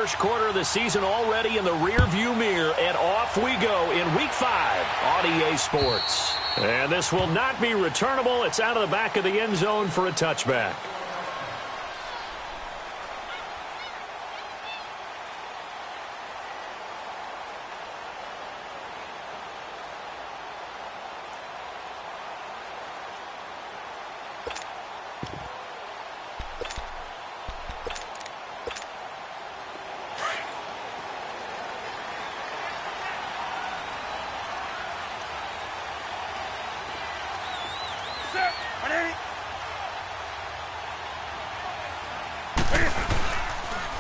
First quarter of the season already in the rearview mirror, and off we go in Week 5 on EA Sports. And this will not be returnable. It's out of the back of the end zone for a touchback.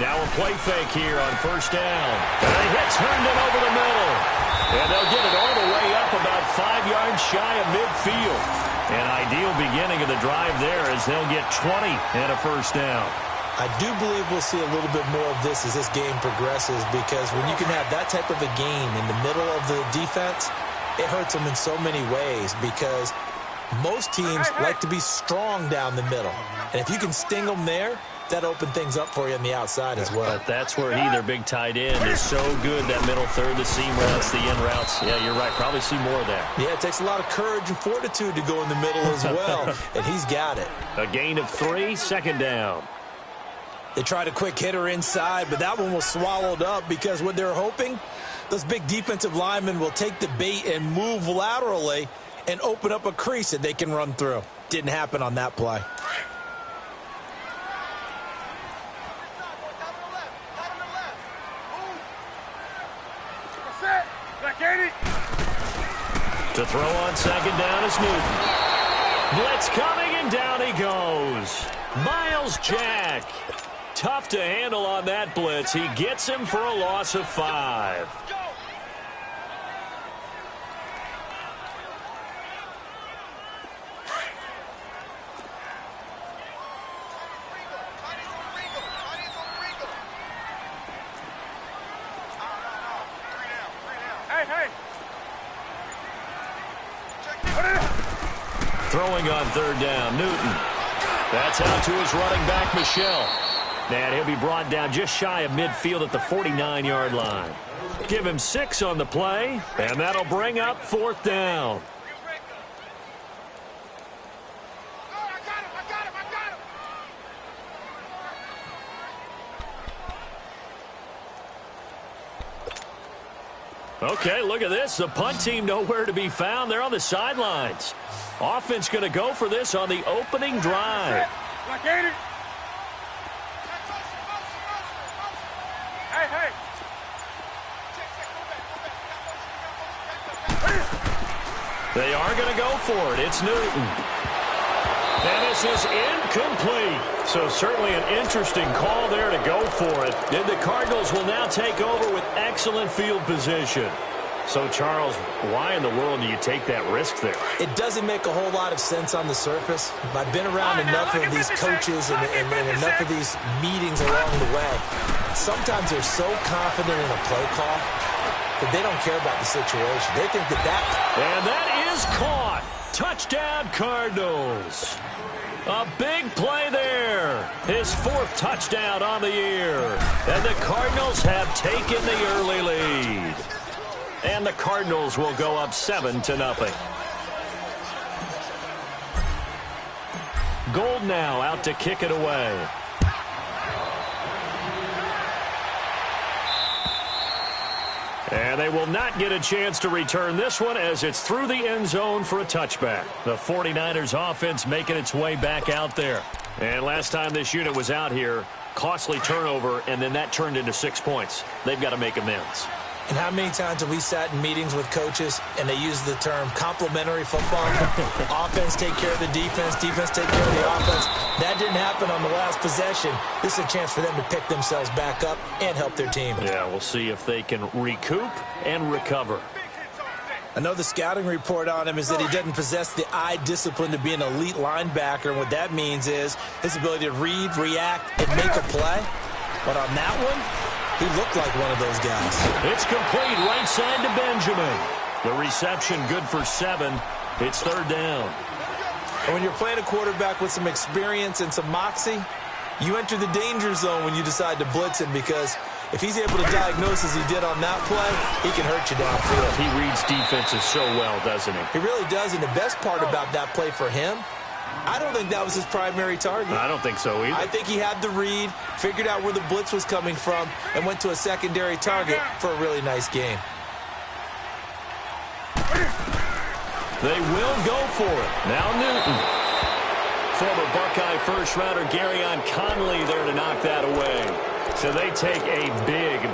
Now a play fake here on first down. And he hits Herndon over the middle. And they'll get it all the way up about 5 yards shy of midfield. An ideal beginning of the drive there as they'll get 20 and a first down. I do believe we'll see a little bit more of this as this game progresses, because when you can have that type of a game in the middle of the defense, it hurts them in so many ways, because most teams like to be strong down the middle. And if you can sting them there, that opened things up for you on the outside as well. But that's where their big tight end, is so good, that middle third, the seam routes, the in routes. Yeah, you're right. Probably see more of that. Yeah, it takes a lot of courage and fortitude to go in the middle as well, and he's got it. A gain of 3, second down. They tried a quick hitter inside, but that one was swallowed up, because what they're hoping, those big defensive linemen will take the bait and move laterally and open up a crease that they can run through. Didn't happen on that play. To throw on second down is Newton. Blitz coming, and down he goes. Myles Jack. Tough to handle on that blitz. He gets him for a loss of 5. Throwing on third down, Newton. That's out to his running back, Michel. And he'll be brought down just shy of midfield at the 49-yard line. Give him 6 on the play, and that'll bring up fourth down. Okay, look at this. The punt team nowhere to be found. They're on the sidelines. Offense going to go for this on the opening drive. They are going to go for it. It's Newton. And this is incomplete. So certainly an interesting call there to go for it. And the Cardinals will now take over with excellent field position. So, Charles, why in the world do you take that risk there? It doesn't make a whole lot of sense on the surface. I've been around enough of these coaches and enough of these meetings along the way. Sometimes they're so confident in a play call that they don't care about the situation. They think that. And that is caught. Touchdown, Cardinals. A big play there. His 4th touchdown on the year. And the Cardinals have taken the early lead. And the Cardinals will go up 7-0. Gold now out to kick it away. And they will not get a chance to return this one, as it's through the end zone for a touchback. The 49ers offense making its way back out there. And last time this unit was out here, costly turnover, and then that turned into 6 points. They've got to make amends. And how many times have we sat in meetings with coaches and they use the term complementary football? Offense take care of the defense, defense take care of the offense. That didn't happen on the last possession. This is a chance for them to pick themselves back up and help their team. Yeah, we'll see if they can recoup and recover. I know the scouting report on him is that he doesn't possess the eye discipline to be an elite linebacker, and what that means is his ability to read, react, and make a play. But on that one, he looked like one of those guys. It's complete right side to Benjamin. The reception good for 7. It's third down. And when you're playing a quarterback with some experience and some moxie, you enter the danger zone when you decide to blitz him, because If he's able to diagnose as he did on that play, he can hurt you downfield. He reads defenses so well, doesn't he? He really does, and the best part about that play for him, I don't think that was his primary target. I don't think so either. I think he had the read, figured out where the blitz was coming from, and went to a secondary target for a really nice game. They will go for it. Now Newton. Former Buckeye first-rounder Garyon Conley there to knock that away. So they take a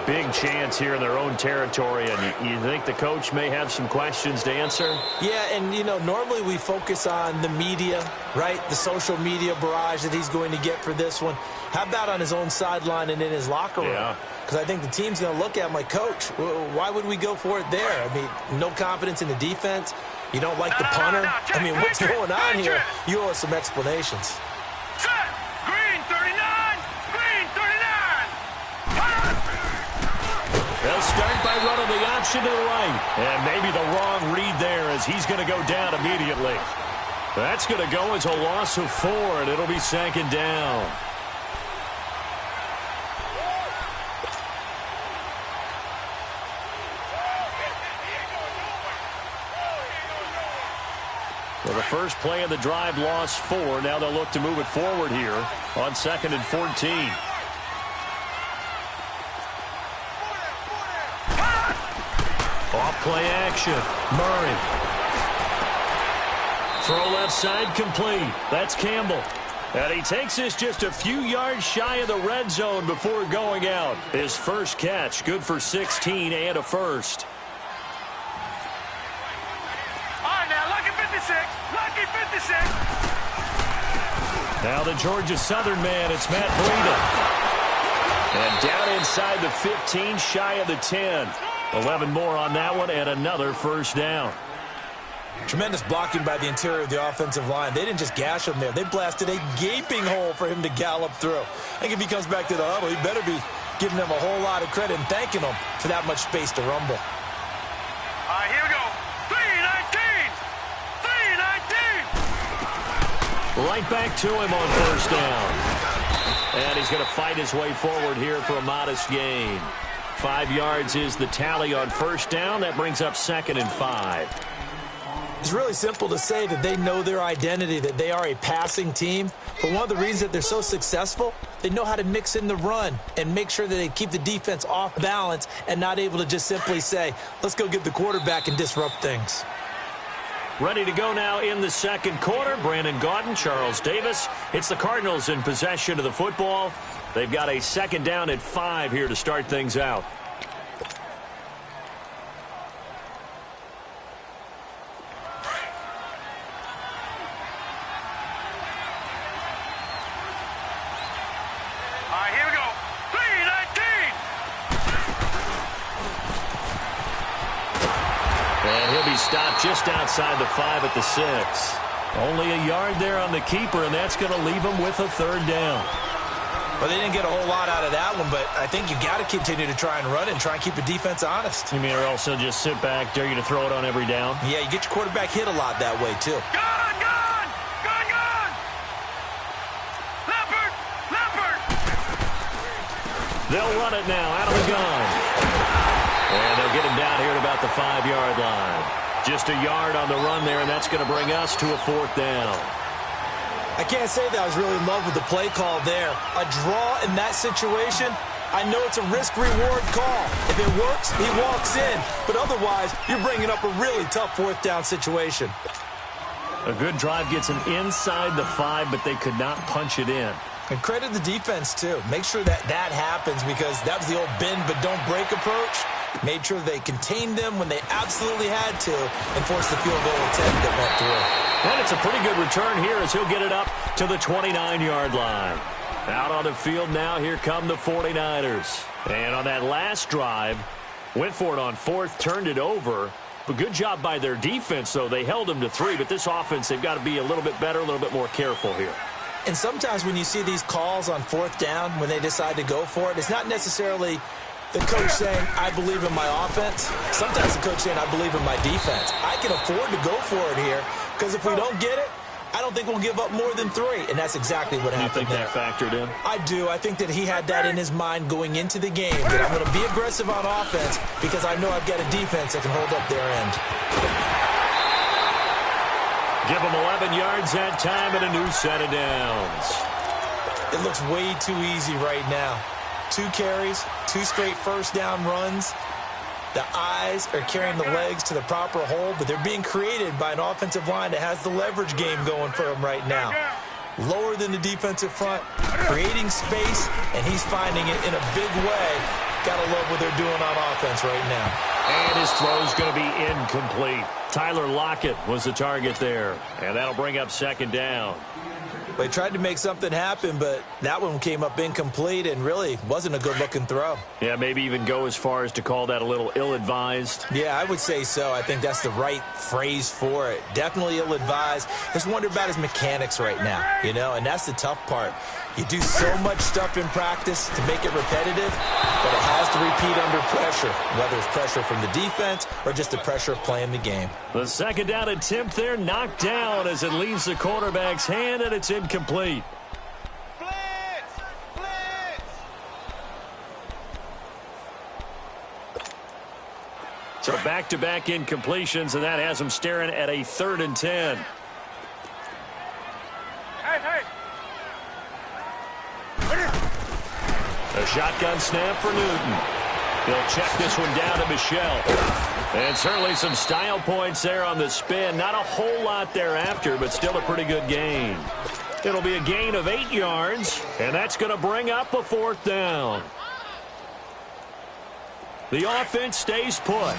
big chance here in their own territory, and you think the coach may have some questions to answer? Yeah, and, you know, normally we focus on the media, right? The social media barrage that he's going to get for this one. How about on his own sideline and in his locker room? Yeah. Because I think the team's going to look at him like, Coach, why would we go for it there? I mean, no confidence in the defense. You don't like the punter? I mean, what's going on here? You owe us some explanations. Set! Green 39! Green 39! They'll start by running the option to the right. And maybe the wrong read there as he's going to go down immediately. That's going to go as a loss of 4, and it'll be second down. Well, the first play of the drive lost 4. Now they'll look to move it forward here on 2nd and 14. Off play action. Murray. Throw left side complete. That's Campbell. And he takes this just a few yards shy of the red zone before going out. His first catch, good for 16 and a first. Lucky 56. Now the Georgia Southern man, it's Matt Breida. And down inside the 15, shy of the 10. 11 more on that one, and another first down. Tremendous blocking by the interior of the offensive line. They didn't just gash him there. They blasted a gaping hole for him to gallop through. I think if he comes back to the huddle, he better be giving them a whole lot of credit and thanking them for that much space to rumble. All right, here we go. 319. 319. Right back to him on first down. And he's going to fight his way forward here for a modest gain. 5 yards is the tally on first down. That brings up 2nd and 5. It's really simple to say that they know their identity, that they are a passing team. But one of the reasons that they're so successful, they know how to mix in the run and make sure that they keep the defense off balance and not able to just simply say, let's go get the quarterback and disrupt things. Ready to go now in the second quarter. Brandon Gaudin, Charles Davis. It's the Cardinals in possession of the football. They've got a second down at 5 here to start things out. All right, here we go. 319. And he'll be stopped just outside the 5 at the 6. Only a yard there on the keeper, and that's going to leave him with a third down. Well, they didn't get a whole lot out of that one, but I think you got to continue to try and run and try and keep the defense honest. You mean or else he'll just sit back, dare you to throw it on every down? Yeah, you get your quarterback hit a lot that way, too. Gone, gone. Gone, gone. Leopard. Leopard. They'll run it now out of the gun. And they'll get him down here at about the 5-yard line. Just a yard on the run there, and that's going to bring us to a 4th down. I can't say that I was really in love with the play call there. A draw in that situation, I know it's a risk-reward call. If it works, he walks in. But otherwise, you're bringing up a really tough 4th down situation. A good drive gets him inside the 5, but they could not punch it in. And credit the defense, too. Make sure that that happens because that was the old bend but don't break approach. Made sure they contained them when they absolutely had to and forced the field goal attempt that went through. And it's a pretty good return here as he'll get it up to the 29-yard line. Out on the field now, here come the 49ers. And on that last drive, went for it on 4th, turned it over. But good job by their defense, though. They held them to 3, but this offense, they've got to be a little bit better, a little bit more careful here. And sometimes when you see these calls on 4th down, when they decide to go for it, it's not necessarily the coach saying, I believe in my offense. Sometimes the coach saying, I believe in my defense. I can afford to go for it here because if we don't get it, I don't think we'll give up more than 3, and that's exactly what happened there. You think that factored in? I do. I think that he had that in his mind going into the game, that I'm going to be aggressive on offense because I know I've got a defense that can hold up their end. Give them 11 yards that time and a new set of downs. It looks way too easy right now. 2 carries, 2 straight first down runs. The eyes are carrying the legs to the proper hole, but they're being created by an offensive line that has the leverage game going for them right now. Lower than the defensive front, creating space, and he's finding it in a big way. Gotta love what they're doing on offense right now. And his throw's going to be incomplete. Tyler Lockett was the target there, and that'll bring up second down. They tried to make something happen, but that one came up incomplete and really wasn't a good-looking throw. Yeah, maybe even go as far as to call that a little ill-advised. Yeah, I would say so. I think that's the right phrase for it. Definitely ill-advised. Just wonder about his mechanics right now, you know, and that's the tough part. You do so much stuff in practice to make it repetitive, but it has to repeat under pressure, whether it's pressure from the defense or just the pressure of playing the game. The second down attempt there knocked down as it leaves the quarterback's hand, and it's incomplete. So back-to-back incompletions, and that has him staring at a 3rd and 10. A shotgun snap for Newton. He'll check this one down to Michel. And certainly some style points there on the spin. Not a whole lot thereafter, but still a pretty good gain. It'll be a gain of 8 yards, and that's going to bring up a 4th down. The offense stays put.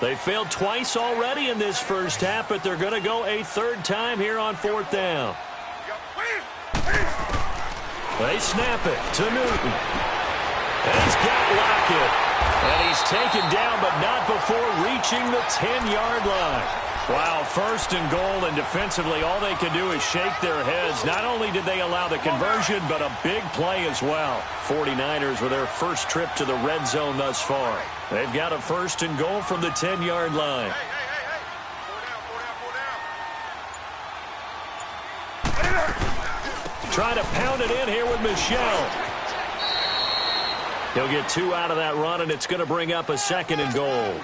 They failed twice already in this first half, but they're going to go a 3rd time here on 4th down. They snap it to Newton. And he's got Lockett. And he's taken down, but not before reaching the 10-yard line. Wow, 1st and goal, and defensively all they can do is shake their heads. Not only did they allow the conversion, but a big play as well. 49ers with their first trip to the red zone thus far. They've got a 1st and goal from the 10-yard line. Trying to pound it in here with Michel. He'll get 2 out of that run, and it's going to bring up a 2nd and goal.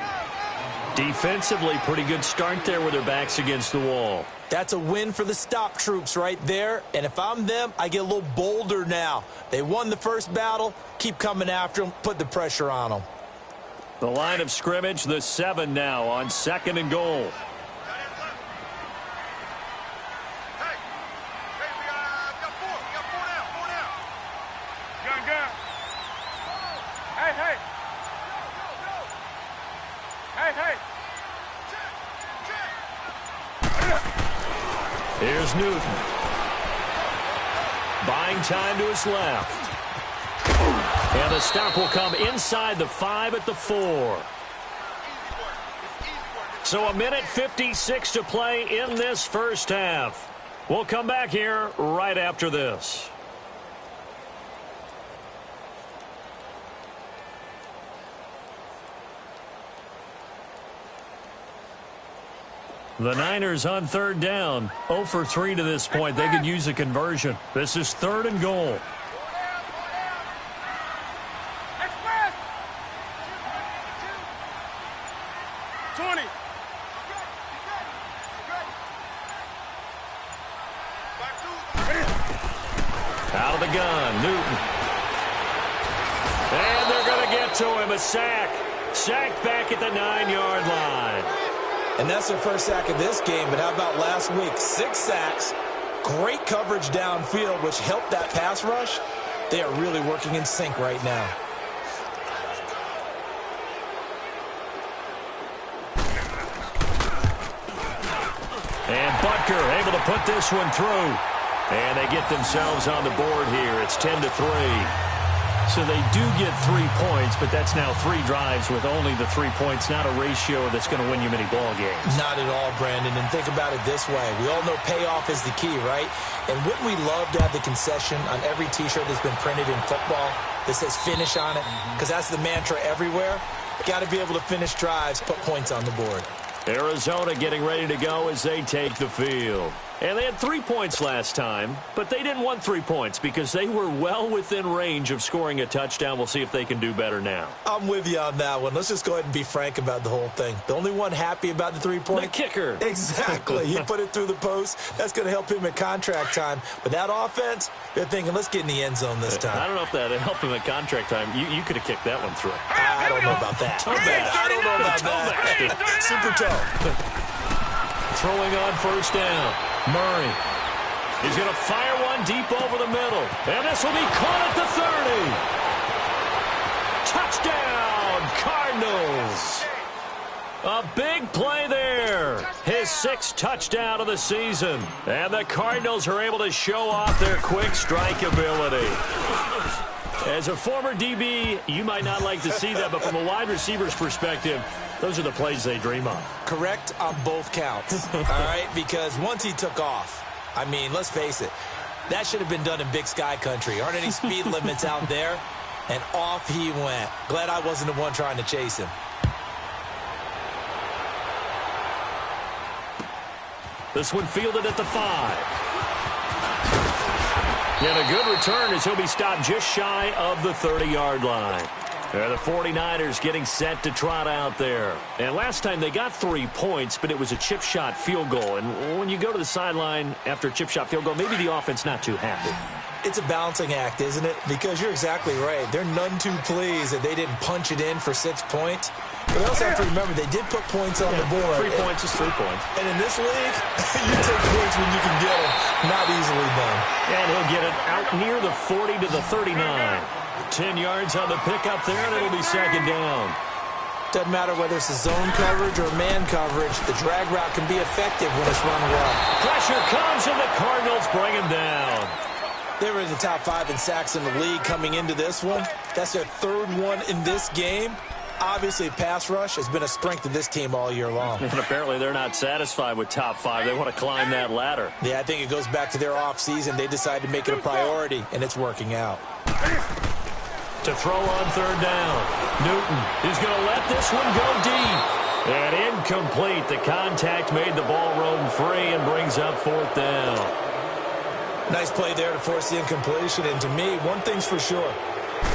Defensively, pretty good start there with their backs against the wall. That's a win for the stop troops right there. And if I'm them, I get a little bolder now. They won the first battle. Keep coming after them. Put the pressure on them. The line of scrimmage, the 7 now on 2nd and goal. Here's Newton. Buying time to his left. And the stop will come inside the 5 at the 4. So 1:56 to play in this first half. We'll come back here right after this. The Niners on 3rd down. 0 for 3 to this point. They could use a conversion. This is 3rd and goal. Out of the gun, Newton. And they're going to get to him. A sack. Sacked back at the 9-yard line. And that's their first sack of this game, but how about last week? 6 sacks, great coverage downfield, which helped that pass rush. They are really working in sync right now. And Butker able to put this one through. And they get themselves on the board here. It's 10-3. So they do get 3 points, but that's now 3 drives with only the 3 points. Not a ratio that's going to win you many ball games. Not at all, Brandon. And think about it this way. We all know payoff is the key, right? And wouldn't we love to have the concession on every T-shirt that's been printed in football that says finish on it? Because that's the mantra everywhere. Got to be able to finish drives, put points on the board. Arizona getting ready to go as they take the field. And they had 3 points last time, but they didn't want 3 points because they were well within range of scoring a touchdown. We'll see if they can do better now. I'm with you on that one. Let's just go ahead and be frank about the whole thing. The only one happy about the 3-point? The kicker. Exactly. He put it through the post. That's going to help him at contract time. But that offense, they're thinking, let's get in the end zone this time. I don't know if that helped him at contract time. You could have kicked that one through. I don't know about that. I don't know about that. Super toe. Throwing on first down. Murray. He's going to fire one deep over the middle. And this will be caught at the 30. Touchdown, Cardinals. A big play there. His 6th touchdown of the season. And the Cardinals are able to show off their quick strike ability. As a former DB, you might not like to see that, but from a wide receiver's perspective, those are the plays they dream of. Correct on both counts, all right? Because once he took off, I mean, let's face it, that should have been done in Big Sky country. Aren't any speed limits out there? And off he went. Glad I wasn't the one trying to chase him. This one fielded at the 5. And a good return as he'll be stopped just shy of the 30-yard line. The 49ers getting set to trot out there. And last time they got 3 points, but it was a chip shot field goal. And when you go to the sideline after a chip shot field goal, maybe the offense not too happy. It's a balancing act, isn't it? Because you're exactly right. They're none too pleased that they didn't punch it in for 6 points. But we also have to remember they did put points on the board. 3 points is 3 points. And in this league, you take points when you can get them. Not easily done. And he'll get it out near the 40 to the 39. 10 yards on the pickup there, and it'll be second down. Doesn't matter whether it's a zone coverage or man coverage. The drag route can be effective when it's run well. Pressure comes, and the Cardinals bring him down. They were in the top 5 in sacks in the league coming into this one. That's their 3rd one in this game. Obviously, pass rush has been a strength of this team all year long. And apparently they're not satisfied with top 5. They want to climb that ladder. Yeah, I think it goes back to their offseason. They decided to make it a priority, and it's working out. To throw on third down. Newton is going to let this one go deep. And incomplete. The contact made the ball roam free and brings up 4th down. Nice play there to force the incompletion. And to me, one thing's for sure.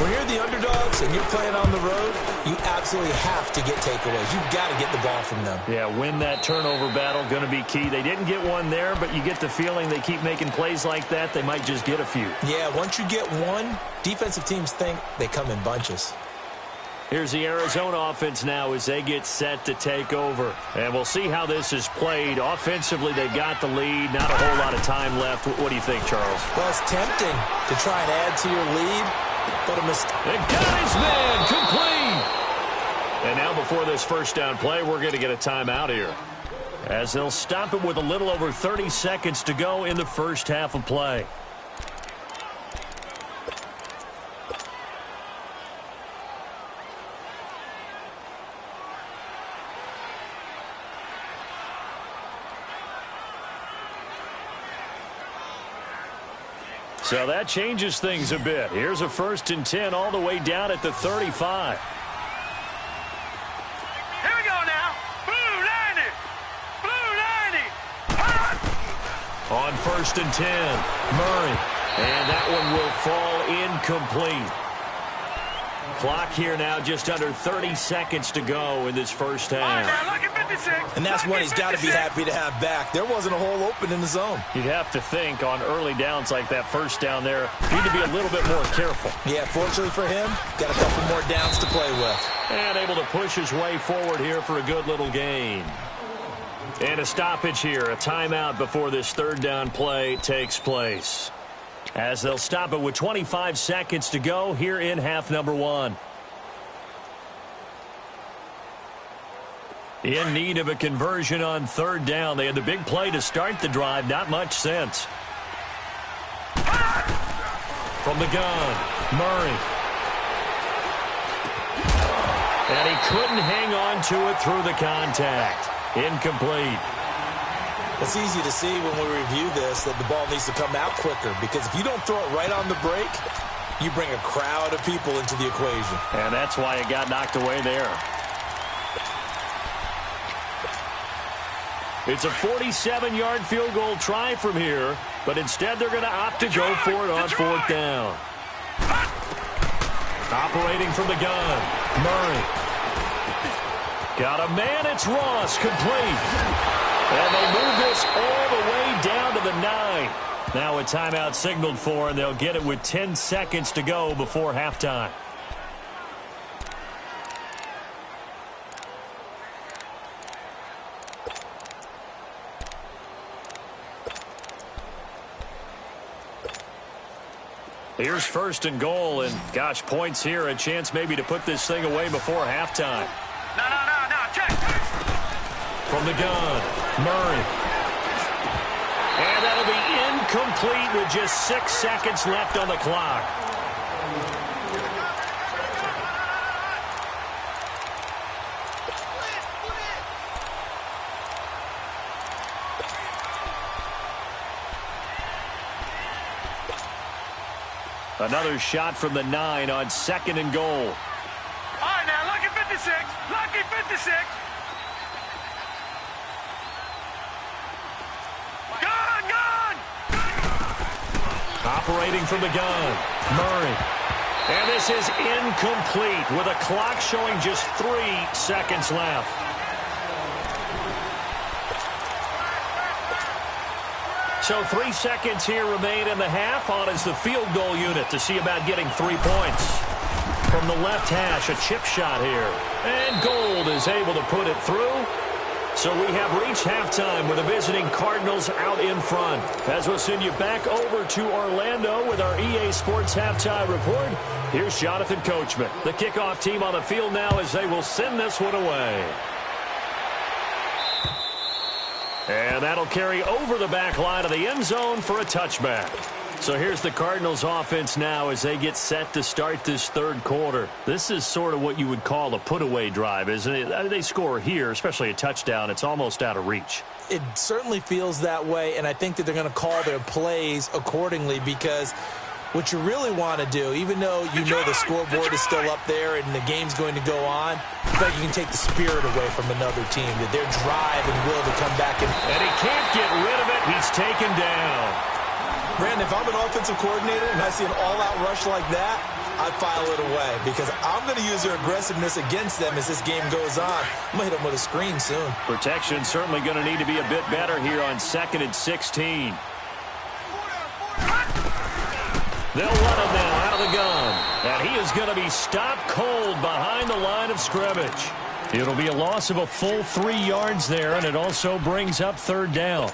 When you're the underdogs and you're playing on the road, you absolutely have to get takeaways. You've got to get the ball from them. Yeah, win that turnover battle, going to be key. They didn't get one there, but you get the feeling they keep making plays like that, they might just get a few. Yeah, once you get one, defensive teams think they come in bunches. Here's the Arizona offense now as they get set to take over. And we'll see how this is played. Offensively, they've got the lead. Not a whole lot of time left. What do you think, Charles? Well, it's tempting to try and add to your lead. But a mistake. They got his man complete. And now before this first down play, we're going to get a timeout here, as they'll stop it with a little over 30 seconds to go in the first half of play. So that changes things a bit. Here's a 1st and 10 all the way down at the 35. Here we go now. Blue 90. Blue 90. On 1st and 10, Murray. And that one will fall incomplete. Clock here now, just under 30 seconds to go in this first half. And that's one he's got to be happy to have back. There wasn't a hole open in the zone. You'd have to think on early downs like that first down there, need to be a little bit more careful. Yeah, fortunately for him, got a couple more downs to play with. And able to push his way forward here for a good little gain. And a stoppage here, a timeout before this third down play takes place, as they'll stop it with 25 seconds to go here in half number 1. In need of a conversion on third down. They had the big play to start the drive. Not much sense. From the gun, Murray. And he couldn't hang on to it through the contact. Incomplete. It's easy to see when we review this that the ball needs to come out quicker, because if you don't throw it right on the break, you bring a crowd of people into the equation. And that's why it got knocked away there. It's a 47-yard field goal try from here, but instead they're going to opt to go for it on fourth down. Operating from the gun, Murray. Got a man, it's Ross, complete. And they move this all the way down to the 9. Now a timeout signaled for, and they'll get it with 10 seconds to go before halftime. Here's first and goal, and gosh, points here, a chance maybe to put this thing away before halftime. No, check. From the gun, Murray. And that'll be incomplete with just 6 seconds left on the clock. Another shot from the 9 on second and goal. All right, now, lucky 56. Lucky 56. Gun! Operating from the gun, Murray. And this is incomplete with a clock showing just 3 seconds left. So 3 seconds here remain in the half. On is the field goal unit to see about getting 3 points. From the left hash, a chip shot here. And Gold is able to put it through. So we have reached halftime with the visiting Cardinals out in front. As we'll send you back over to Orlando with our EA Sports Halftime Report, here's Jonathan Coachman. The kickoff team on the field now as they will send this one away. And that'll carry over the back line of the end zone for a touchback. So here's the Cardinals offense now as they get set to start this third quarter. This is sort of what you would call a put-away drive, isn't it? They score here, especially a touchdown. It's almost out of reach. It certainly feels that way, and I think that they're going to call their plays accordingly because what you really want to do, even though you know the scoreboard is still up there and the game's going to go on, but you can take the spirit away from another team, that their drive and will to come back. And he can't get rid of it. He's taken down. Brandon, if I'm an offensive coordinator and I see an all-out rush like that, I file it away because I'm going to use their aggressiveness against them as this game goes on. I'm going to hit them with a screen soon. Protection certainly going to need to be a bit better here on 2nd and 16. They'll run it now out of the gun. And he is going to be stopped cold behind the line of scrimmage. It'll be a loss of a full 3 yards there, and it also brings up third down.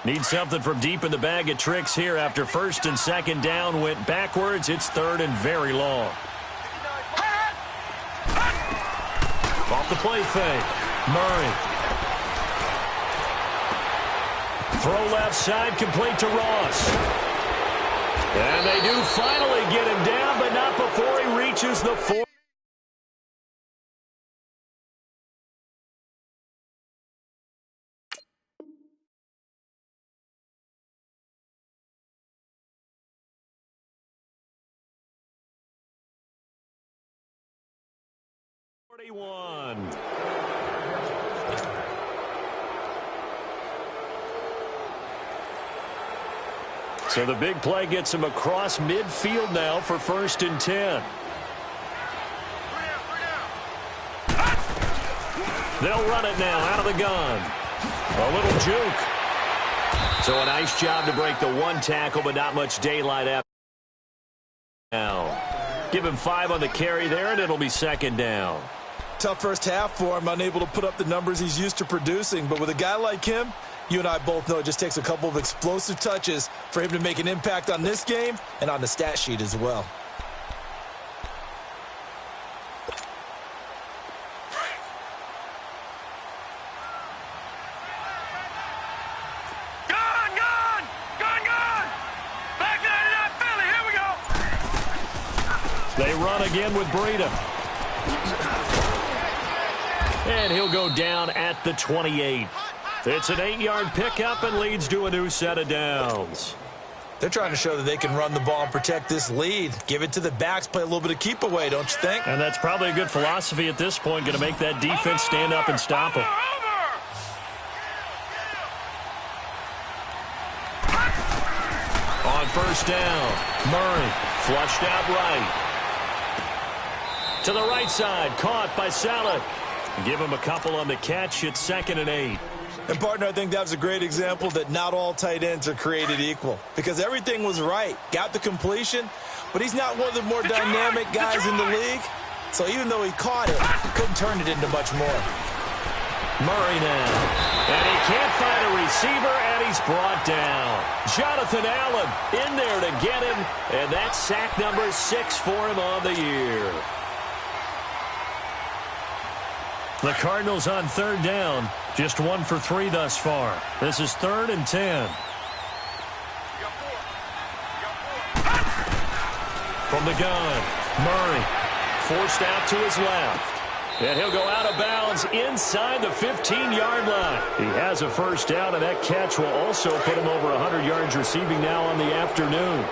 Need something from deep in the bag of tricks here after first and second down went backwards. It's third and very long. Off the play fake. Murray. Throw left side complete to Ross. And they do finally get him down, but not before he reaches the 4. So the big play gets him across midfield now for first and 10. They'll run it now out of the gun. A little juke. So a nice job to break the one tackle, but not much daylight after. Now, give him 5 on the carry there, and it'll be second down. Tough first half for him, unable to put up the numbers he's used to producing. But with a guy like him, you and I both know it just takes a couple of explosive touches for him to make an impact on this game and on the stat sheet as well. Back 99 Philly, here we go. They run again with Breida. And he'll go down at the 28. It's an 8-yard pickup and leads to a new set of downs. They're trying to show that they can run the ball and protect this lead. Give it to the backs, play a little bit of keep away, don't you think? And that's probably a good philosophy at this point, going to make that defense stand up and stop them. first down. Murray flushed out right. To the right side, caught by Salek. Give him a couple on the catch. It's 2nd and 8. And, partner, I think that was a great example that not all tight ends are created equal because everything was right. Got the completion, but he's not one of the more dynamic guys in the league. So even though he caught it, couldn't turn it into much more. Murray now. And he can't find a receiver, and he's brought down. Jonathan Allen in there to get him, and that's sack number 6 for him on the year. The Cardinals on 3rd down. Just 1 for 3 thus far. This is 3rd and 10. From the gun, Murray forced out to his left. And he'll go out of bounds inside the 15-yard line. He has a first down, and that catch will also put him over 100 yards receiving now on the afternoon.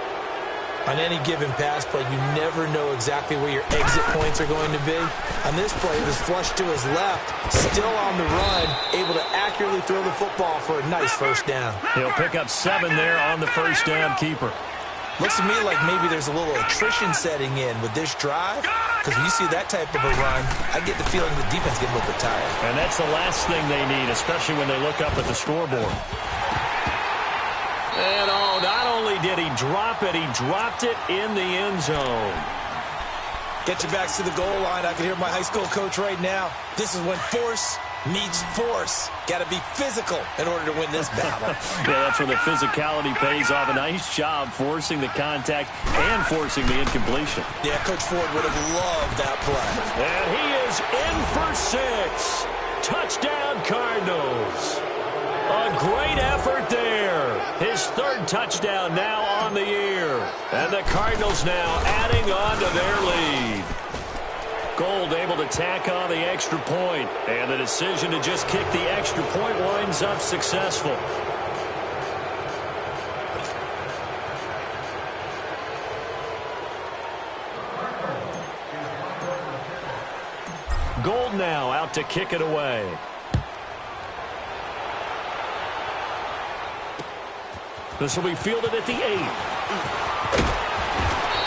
On any given pass play, you never know exactly where your exit points are going to be. On this play, it was flushed to his left, still on the run, able to accurately throw the football for a nice first down. He'll pick up 7 there on the first down keeper. Looks to me like maybe there's a little attrition setting in with this drive, because when you see that type of a run, I get the feeling the defense getting a little bit tired. And that's the last thing they need, especially when they look up at the scoreboard. And not only did he drop it, he dropped it in the end zone. Get your backs to the goal line. I can hear my high school coach right now. This is when force meets force. Got to be physical in order to win this battle. Yeah, that's where the physicality pays off. A nice job forcing the contact and forcing the incompletion. Yeah, Coach Ford would have loved that play. And he is in for 6. Touchdown, Cardinals. A great effort there. His 3rd touchdown now on the year. And the Cardinals now adding on to their lead. Gold able to tack on the extra point. And the decision to just kick the extra point winds up successful. Gold now out to kick it away. This will be fielded at the 8.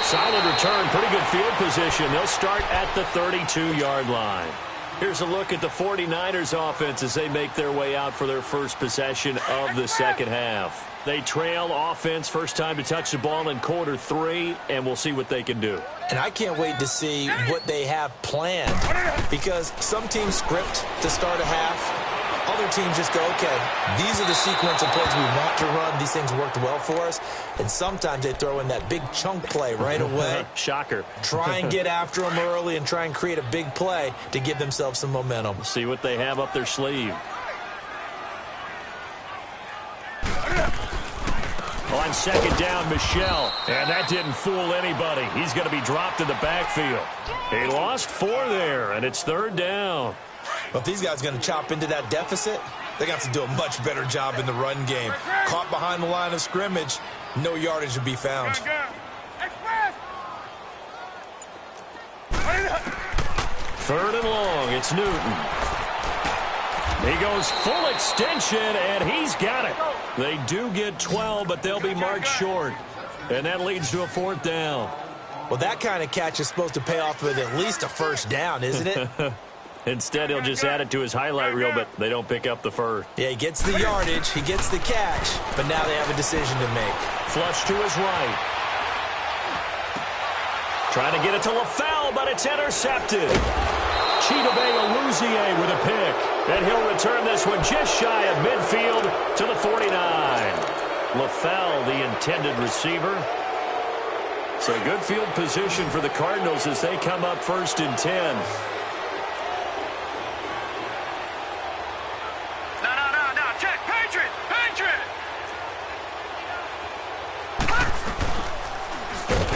Solid return, pretty good field position. They'll start at the 32-yard line. Here's a look at the 49ers offense as they make their way out for their first possession of the second half. They trail offense first time to touch the ball in quarter 3, and we'll see what they can do. And I can't wait to see what they have planned, because some teams script to start a half. Other teams just go, okay, these are the sequence of plays we want to run. These things worked well for us. And sometimes they throw in that big chunk play right away. Shocker. Try and get after them early and try and create a big play to give themselves some momentum. See what they have up their sleeve. On second down, Michel. And that didn't fool anybody. He's going to be dropped in the backfield. He lost 4 there, and it's 3rd down. But if these guys are going to chop into that deficit, they're going to have to do a much better job in the run game. Caught behind the line of scrimmage, no yardage to be found. 3rd and long, it's Newton. He goes full extension, and he's got it. They do get 12, but they'll be marked short. And that leads to a 4th down. Well, that kind of catch is supposed to pay off with at least a first down, isn't it? Instead, he'll just add it to his highlight reel, but they don't pick up the first. Yeah, he gets the yardage, he gets the catch, but now they have a decision to make. Flush to his right. Trying to get it to LaFell, but it's intercepted. Chidobe Awuzie with a pick. And he'll return this one just shy of midfield to the 49. LaFell, the intended receiver. So good field position for the Cardinals as they come up 1st and 10.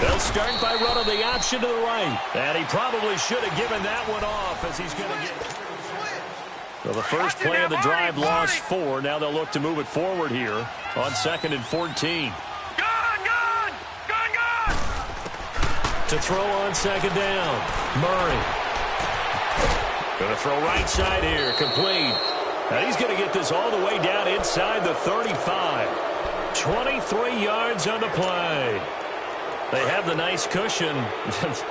They'll start by running the option to the right. And he probably should have given that one off as he's going to get... So the first play of the drive lost 4. Now they'll look to move it forward here on 2nd and 14. To throw on 2nd down. Murray. Going to throw right side here. Complete. Now he's going to get this all the way down inside the 35. 23 yards on the play. They have the nice cushion.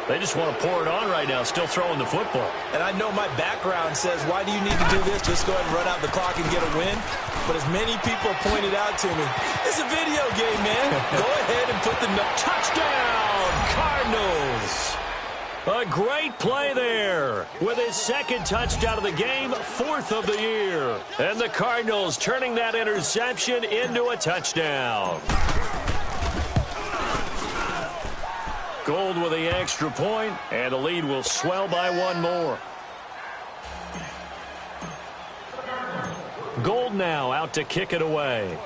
They just want to pour it on right now, still throwing the football. And I know my background says, why do you need to do this? Just go ahead and run out the clock and get a win. But as many people pointed out to me, it's a video game, man. Go ahead and put the touchdown, Cardinals. A great play there with his second touchdown of the game, 4th of the year. And the Cardinals turning that interception into a touchdown. Gould with the extra point, and the lead will swell by one more. Gould now out to kick it away.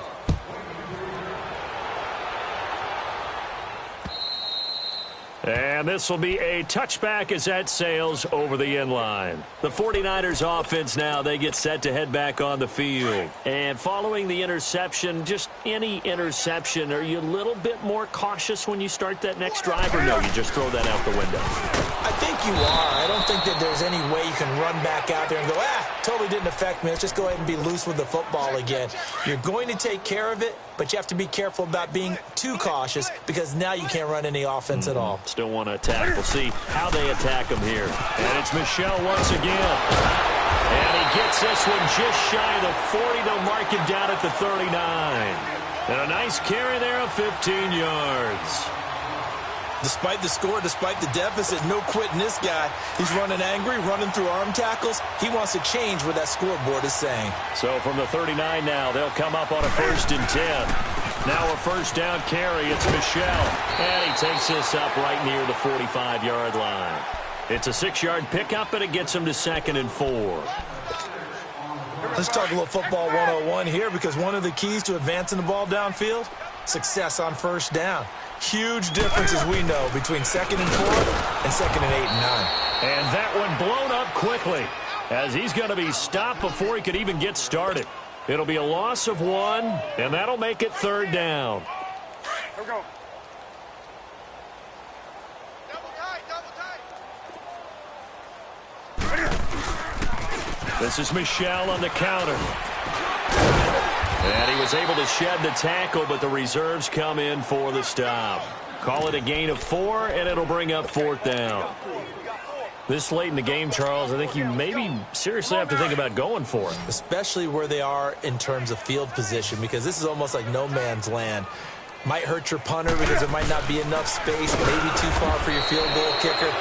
And this will be a touchback as that sails over the end line. The 49ers offense now, they get set to head back on the field. And following the interception, just any interception, are you a little bit more cautious when you start that next drive, or no, you just throw that out the window? I think you are. I don't think that there's any way you can run back out there and go, totally didn't affect me. Let's just go ahead and be loose with the football again. You're going to take care of it, but you have to be careful about being too cautious because now you can't run any offense at all. Still want to attack. We'll see how they attack him here. And it's Michel once again. And he gets this one just shy of the 40. They'll mark him down at the 39. And a nice carry there of 15 yards. Despite the score, despite the deficit, no quitting this guy. He's running angry, running through arm tackles. He wants to change what that scoreboard is saying. So from the 39 now, they'll come up on a 1st and 10. Now a first down carry. It's Michel. And he takes this up right near the 45-yard line. It's a 6-yard pickup, and it gets him to 2nd and 4. Let's talk a little football 101 here, because one of the keys to advancing the ball downfield, success on first down. Huge difference, as we know, between 2nd and 4 and 2nd and 8 and 9. And that one blown up quickly, as he's going to be stopped before he could even get started. It'll be a loss of 1, and that'll make it 3rd down. Here we go. This is Michel on the counter. And he was able to shed the tackle, but the reserves come in for the stop. Call it a gain of 4, and it'll bring up 4th down. This late in the game, Charles, I think you maybe seriously have to think about going for it. Especially where they are in terms of field position, because this is almost like no man's land. Might hurt your punter because there might not be enough space, maybe too far for your field goal kicker.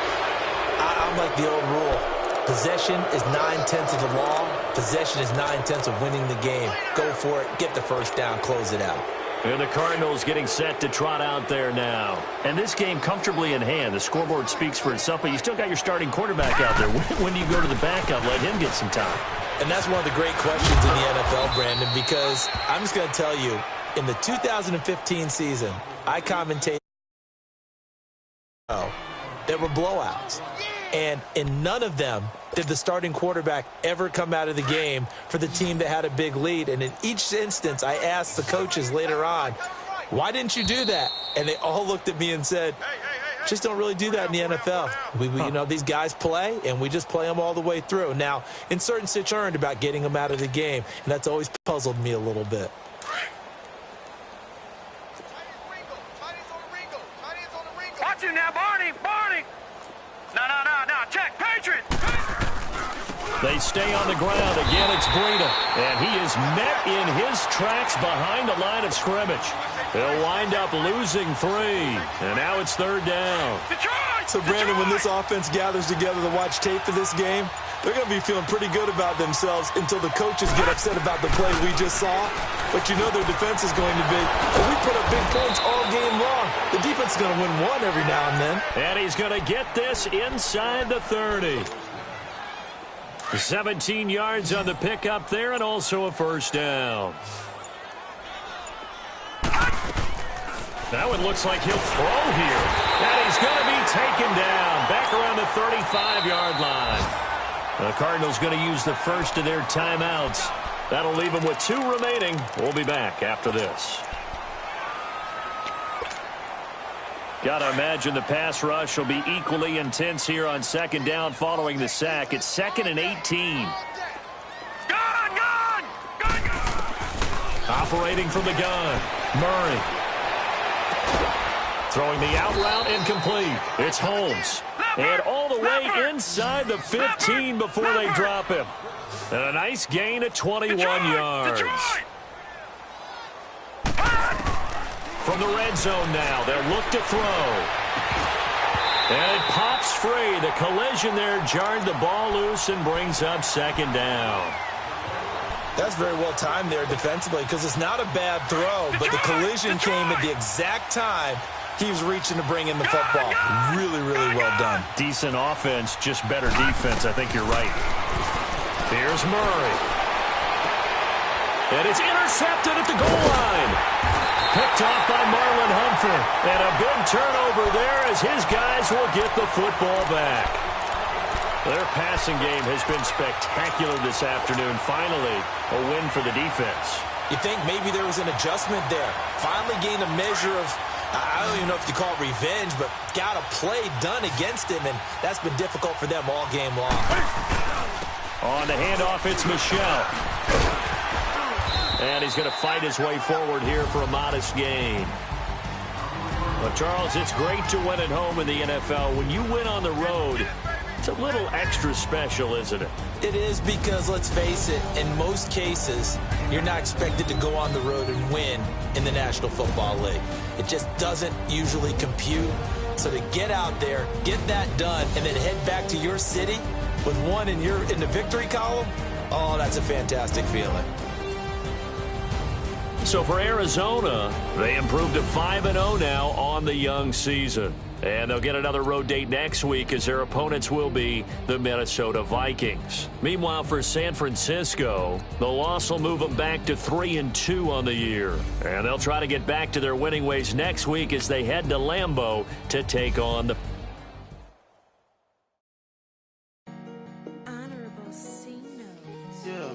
I'm like the old rule. Possession is 9/10 of the law. Possession is 9/10 of winning the game. Go for it. Get the first down. Close it out. And the Cardinals getting set to trot out there now. And this game comfortably in hand. The scoreboard speaks for itself, but you still got your starting quarterback out there. When do you go to the backup? Let him get some time. And that's one of the great questions in the NFL, Brandon, because I'm just going to tell you, in the 2015 season, I commentated. There were blowouts. And in none of them did the starting quarterback ever come out of the game for the team that had a big lead. And in each instance, I asked the coaches later on, why didn't you do that? And they all looked at me and said, just don't really do that in the NFL. You know, these guys play, and we just play them all the way through. Now, in certain situations, earned about getting them out of the game, and that's always puzzled me a little bit. Watch him now, Barney! Barney! No, check, Patriot! They stay on the ground. Again, it's Breida. And he is met in his tracks behind the line of scrimmage. They'll wind up losing 3. And now it's 3rd down. So, Brandon, when this offense gathers together to watch tape for this game, they're going to be feeling pretty good about themselves until the coaches get upset about the play we just saw. But you know their defense is going to be, we put up big points all game long. The defense is going to win one every now and then. And he's going to get this inside the 30. 17 yards on the pickup there, and also a first down. That one looks like he'll throw here. And he's going to be taken down back around the 35-yard line. The Cardinals going to use the first of their timeouts. That'll leave them with 2 remaining. We'll be back after this. Got to imagine the pass rush will be equally intense here on 2nd down following the sack. It's 2nd and 18. Gun! Operating from the gun. Murray. Throwing the out route incomplete. It's Holmes. And all the way inside the 15 before they drop him. And a nice gain of 21 yards. From the red zone now, they'll look to throw. And it pops free. The collision there jarred the ball loose and brings up second down. That's very well timed there defensively because it's not a bad throw, but the collision came at the exact time he was reaching to bring in the football. Really, really well done. Decent offense, just better defense. I think you're right. Here's Murray. And it's intercepted at the goal line. Picked off by Marlon Humphrey. And a big turnover there as his guys will get the football back. Their passing game has been spectacular this afternoon. Finally, a win for the defense. You think maybe there was an adjustment there. Finally gained a measure of, I don't even know if you call it revenge, but got a play done against him, and that's been difficult for them all game long. On the handoff, it's Michel. And he's going to fight his way forward here for a modest gain. Well, Charles, it's great to win at home in the NFL. When you win on the road, it's a little extra special, isn't it? It is because, let's face it, in most cases, you're not expected to go on the road and win in the National Football League. It just doesn't usually compute. So to get out there, get that done, and then head back to your city with one in the victory column, oh, that's a fantastic feeling. So for Arizona, they improved to 5-0 now on the young season. And they'll get another road date next week as their opponents will be the Minnesota Vikings. Meanwhile, for San Francisco, the loss will move them back to 3-2 on the year. And they'll try to get back to their winning ways next week as they head to Lambeau to take on the Honorable C note. Yeah.